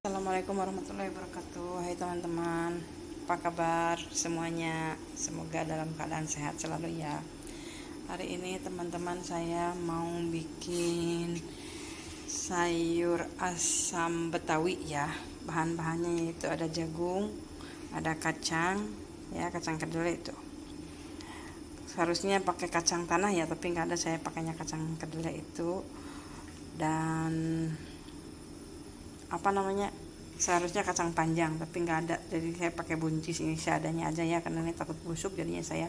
Assalamualaikum warahmatullahi wabarakatuh. Hai teman-teman, apa kabar semuanya? Semoga dalam keadaan sehat selalu ya. Hari ini teman-teman saya mau bikin sayur asam betawi ya. Bahan-bahannya yaitu ada jagung, ada kacang ya, kacang kedelai itu. Seharusnya pakai kacang tanah ya, tapi nggak ada, saya pakainya kacang kedelai itu. Dan seharusnya kacang panjang tapi nggak ada, jadi saya pakai buncis ini seadanya aja ya, karena ini takut busuk, jadinya saya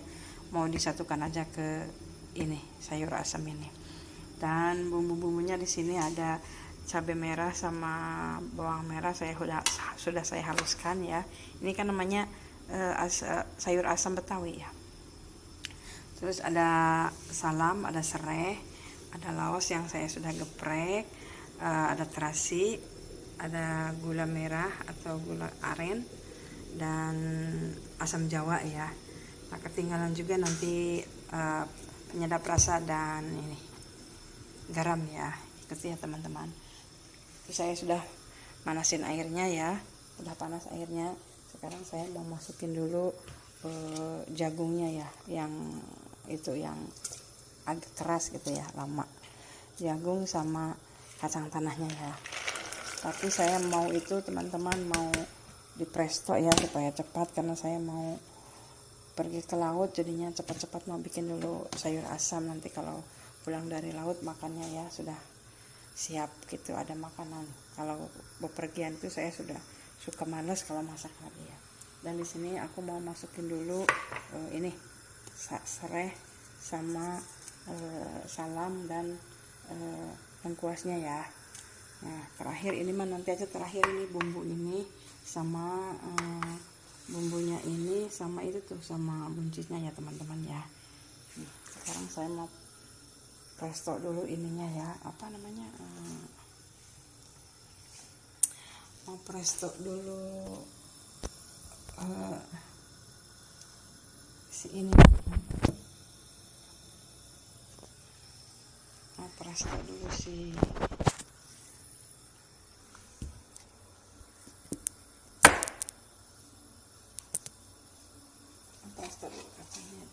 mau disatukan aja ke ini sayur asam ini. Dan bumbu-bumbunya di sini ada cabai merah sama bawang merah, saya sudah saya haluskan ya. Ini kan namanya sayur asam betawi ya. Terus ada salam, ada serai, ada laos yang saya sudah geprek, ada terasi, ada gula merah atau gula aren, dan asam jawa ya. Nah, ketinggalan juga nanti penyedap rasa dan ini garam ya, itu ya teman-teman. Terus saya sudah manasin airnya ya, udah panas airnya. Sekarang saya mau masukin dulu jagungnya ya, yang itu yang agak keras gitu ya, lama. Jagung sama kacang tanahnya ya. Tapi saya mau itu teman-teman, mau di presto ya supaya cepat, karena saya mau pergi ke laut, jadinya cepat-cepat mau bikin dulu sayur asam, nanti kalau pulang dari laut makannya ya sudah siap gitu, ada makanan. Kalau bepergian itu saya sudah suka malas kalau masak lagi ya. Dan di sini aku mau masukin dulu ini serai sama salam dan lengkuasnya ya. Nah, terakhir ini mah nanti aja, terakhir ini bumbu ini sama bumbunya ini sama itu tuh sama buncisnya ya teman-teman ya. Sekarang saya mau presto dulu ininya ya, apa namanya, mau presto dulu si ini, mau presto dulu si presto dulu kacangnya.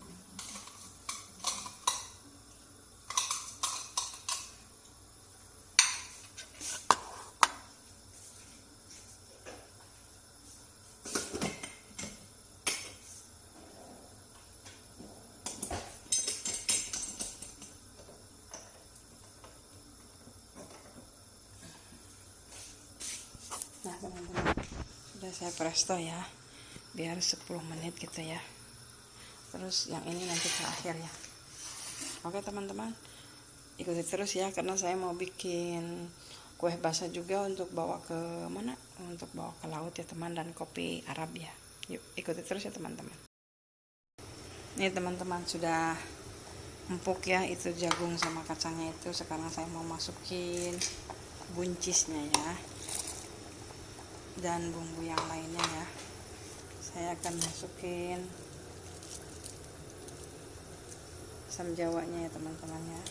Nah teman-teman, sudah saya presto ya, biar 10 menit gitu ya. Terus yang ini nanti terakhir ya. Oke teman-teman, ikuti terus ya, karena saya mau bikin kue basah juga untuk bawa ke mana, untuk bawa ke laut ya teman, dan kopi Arab ya. Yuk ikuti terus ya teman-teman. Ini teman-teman sudah empuk ya, itu jagung sama kacangnya itu. Sekarang saya mau masukin buncisnya ya, dan bumbu yang lainnya ya. Saya akan masukin asam jawanya ya teman-teman ya,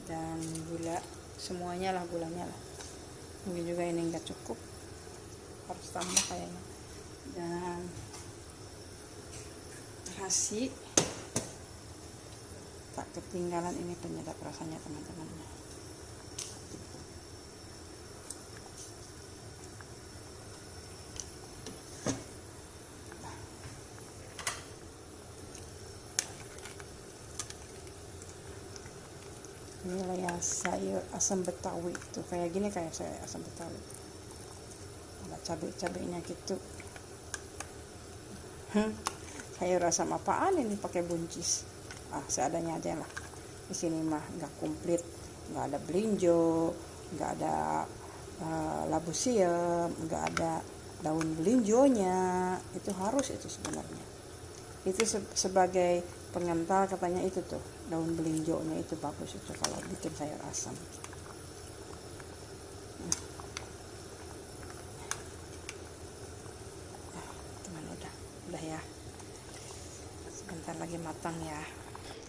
dan gula, semuanya lah gulanya lah. Mungkin juga ini enggak cukup, harus tambah kayaknya. Dan terasi, tak ketinggalan ini penyedap rasanya teman-teman. Inilah ya sayur asam betawi itu, kayak gini kayak saya asam betawi, ada cabai-cabainya gitu. Sayur asam apaan ini pakai buncis? Seadanya aja lah. Di sini mah nggak komplit, nggak ada belinjo, nggak ada labu siam, nggak ada daun belinjonya. Itu harus itu sebenarnya. Itu sebagai pengental katanya, itu tuh daun belinjonya itu bagus itu kalau bikin sayur asam. Teman udah ya, sebentar lagi matang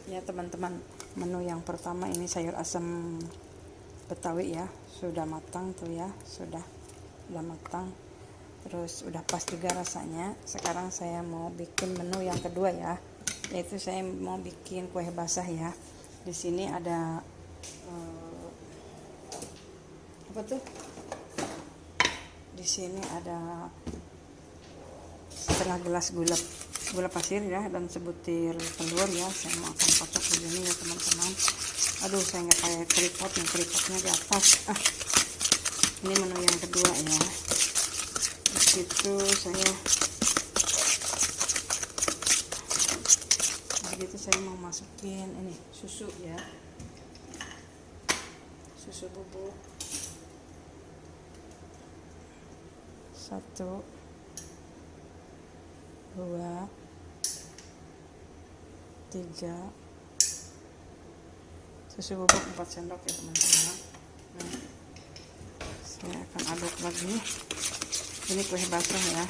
ya teman-teman. Menu yang pertama ini sayur asam betawi ya, sudah matang tuh ya, sudah. udah matang, terus udah pas juga rasanya. Sekarang saya mau bikin menu yang kedua ya, yaitu saya mau bikin kue basah ya. Di sini ada apa tuh? Di sini ada setengah gelas gula pasir ya, dan sebutir telur ya. Saya mau akan kocok begini ya teman-teman. Aduh, saya nggak pakai tripodnya di atas. Ini menu yang kedua ya. Di situ saya mau masukin ini susu ya, susu bubuk 1, 2, 3, susu bubuk 4 sendok ya teman-teman. Nah, saya akan aduk lagi. Ini kue basah ya.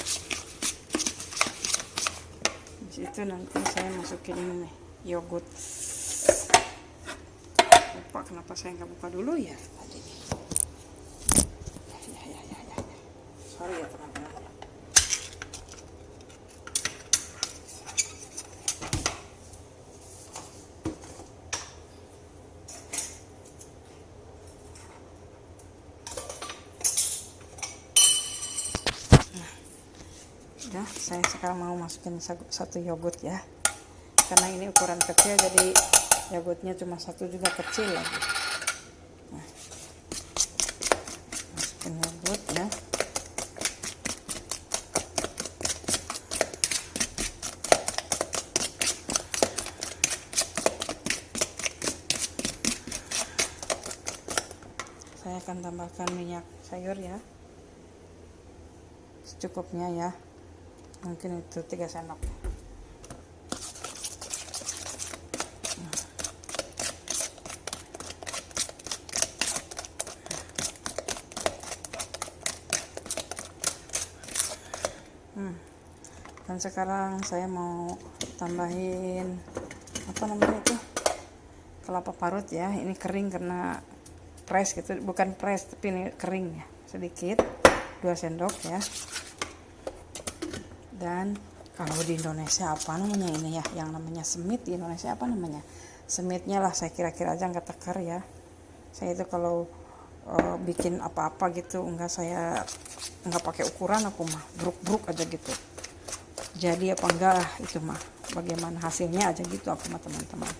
Di situ nanti saya masukin ini nih, yogurt. Lupa kenapa saya nggak buka dulu ya tadi. Ya. Sorry ya teman-teman. Nah, saya sekarang mau masukin 1 yogurt ya, karena ini ukuran kecil jadi yogurtnya cuma 1 juga kecil lagi. Nah, masukin yogurt ya. Saya akan tambahkan minyak sayur ya, secukupnya ya, mungkin itu 3 sendok. Dan sekarang saya mau tambahin apa namanya itu, kelapa parut ya. Ini kering karena press gitu, bukan press tapi ini kering ya, sedikit 2 sendok ya. Dan kalau di Indonesia apa namanya ini ya, yang namanya semit di Indonesia apa namanya, semitnya lah saya kira-kira aja, nggak tekar ya. Saya itu kalau bikin apa-apa gitu saya nggak pakai ukuran, aku mah bruk-bruk aja gitu. Jadi apa enggak itu mah bagaimana hasilnya aja gitu aku mah teman-teman.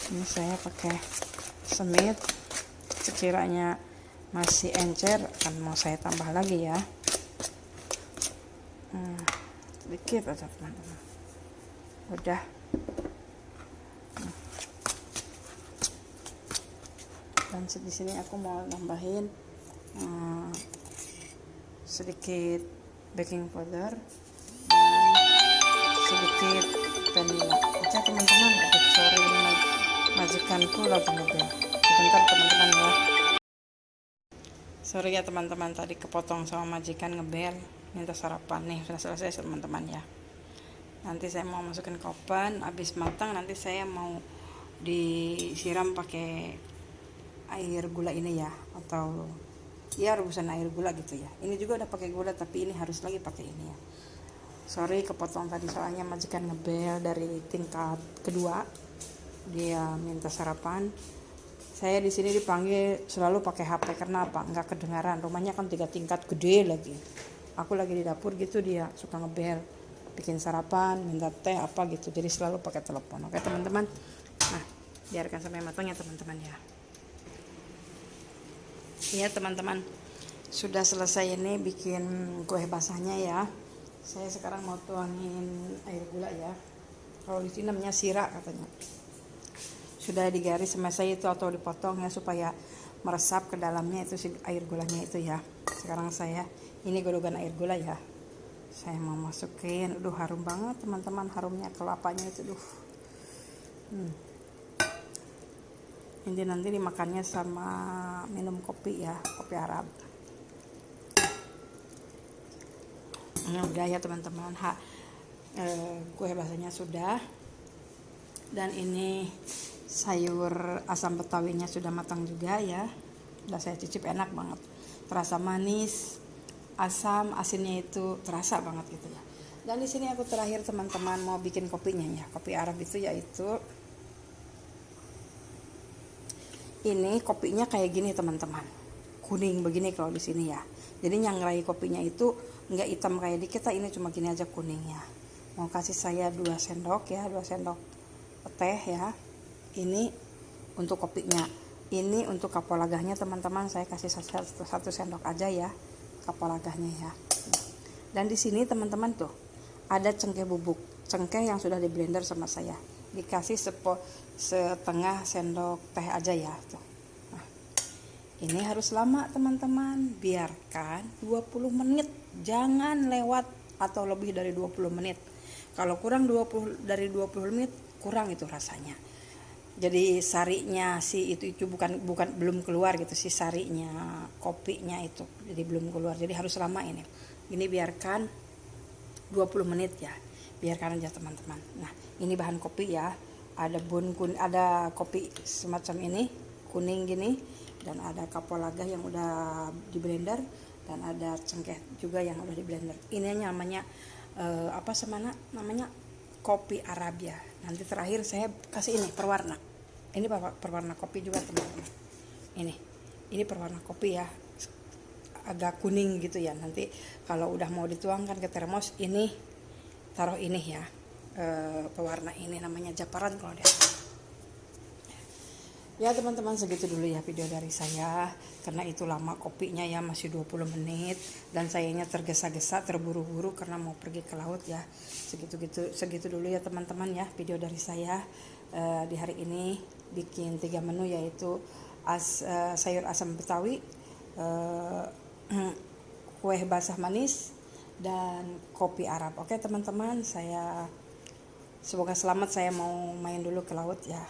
Ini saya pakai semit, sekiranya masih encer kan mau saya tambah lagi ya. Sedikit aja teman-teman. Udah. Dan di sini aku mau nambahin sedikit baking powder dan sedikit vanilla aja teman-teman. Sorry, ini majikanku lagi ngebel. Sebentar teman-teman ya. Sorry ya teman-teman, tadi kepotong sama majikan ngebel, minta sarapan. Nih sudah selesai teman-teman ya. Nanti saya mau masukin ke oven, habis matang nanti saya mau disiram pakai air gula ini ya, atau ya rebusan air gula gitu ya. Ini juga udah pakai gula tapi ini harus lagi pakai ini ya. Sorry kepotong tadi soalnya majikan ngebel dari tingkat kedua, dia minta sarapan. Saya di sini dipanggil selalu pakai HP karena apa? Nggak kedengaran. Rumahnya kan 3 tingkat gede lagi. Aku lagi di dapur gitu, dia suka ngebel, bikin sarapan, minta teh apa gitu. Jadi selalu pakai telepon. Oke teman-teman. Nah, biarkan sampai matang ya teman-teman ya. Iya teman-teman, sudah selesai ini bikin kue basahnya ya. Saya sekarang mau tuangin air gula ya. Kalau di sini namanya sirap katanya. Sudah digaris semesai itu atau dipotong ya supaya meresap ke dalamnya itu air gulanya itu ya. Sekarang saya ini godogan air gula ya. Saya mau masukin, harum banget teman-teman, harumnya kelapanya itu Ini nanti dimakannya sama minum kopi ya, kopi Arab. Ini udah ya teman-teman, kue basahnya sudah. Dan ini sayur asam betawinya sudah matang juga ya. Udah saya cicip, enak banget, terasa manis, asam, asinnya itu terasa banget gitu ya. Dan di sini aku terakhir teman-teman mau bikin kopinya ya. Kopi Arab itu yaitu ini kopinya kayak gini teman-teman, kuning begini kalau di sini ya. Jadi nyangrai kopinya itu nggak hitam kayak di kita, ini cuma gini aja kuningnya. Mau kasih saya 2 sendok ya, 2 sendok teh ya. Ini untuk kopinya. Ini untuk kapolagahnya teman-teman, saya kasih 1 sendok aja ya kapolagahnya ya. Dan di sini teman-teman tuh ada cengkeh bubuk, cengkeh yang sudah di blender sama saya. Dikasih setengah sendok teh aja ya tuh. Nah, ini harus lama teman-teman, biarkan 20 menit, jangan lewat atau lebih dari 20 menit. Kalau kurang dari 20 menit kurang itu rasanya. Jadi sarinya itu bukan belum keluar gitu, si sarinya kopinya itu jadi belum keluar. Jadi harus lama ini. Ini biarkan 20 menit ya. Biarkan aja teman-teman. Nah, ini bahan kopi ya. Ada ada kopi semacam ini, kuning gini, dan ada kapolaga yang udah di blender, dan ada cengkeh juga yang udah di blender. Ini namanya namanya kopi Arabia. Nanti terakhir saya kasih ini perwarna. Ini perwarna kopi juga teman-teman. Ini perwarna kopi ya. Agak kuning gitu ya. Nanti kalau udah mau dituangkan ke termos, ini taruh ini ya, pewarna ini namanya Japaran kalau dia. Ya teman-teman, segitu dulu ya video dari saya, karena itu lama kopinya ya, masih 20 menit, dan sayanya tergesa-gesa terburu-buru karena mau pergi ke laut ya. Segitu dulu ya teman-teman ya video dari saya di hari ini. Bikin 3 menu, yaitu sayur asam betawi, kue basah manis, dan kopi Arab. Oke teman-teman, semoga selamat, saya mau main dulu ke laut ya.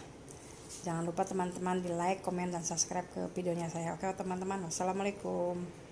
Jangan lupa teman-teman di like, komen, dan subscribe ke videonya saya. Oke teman-teman, wassalamualaikum.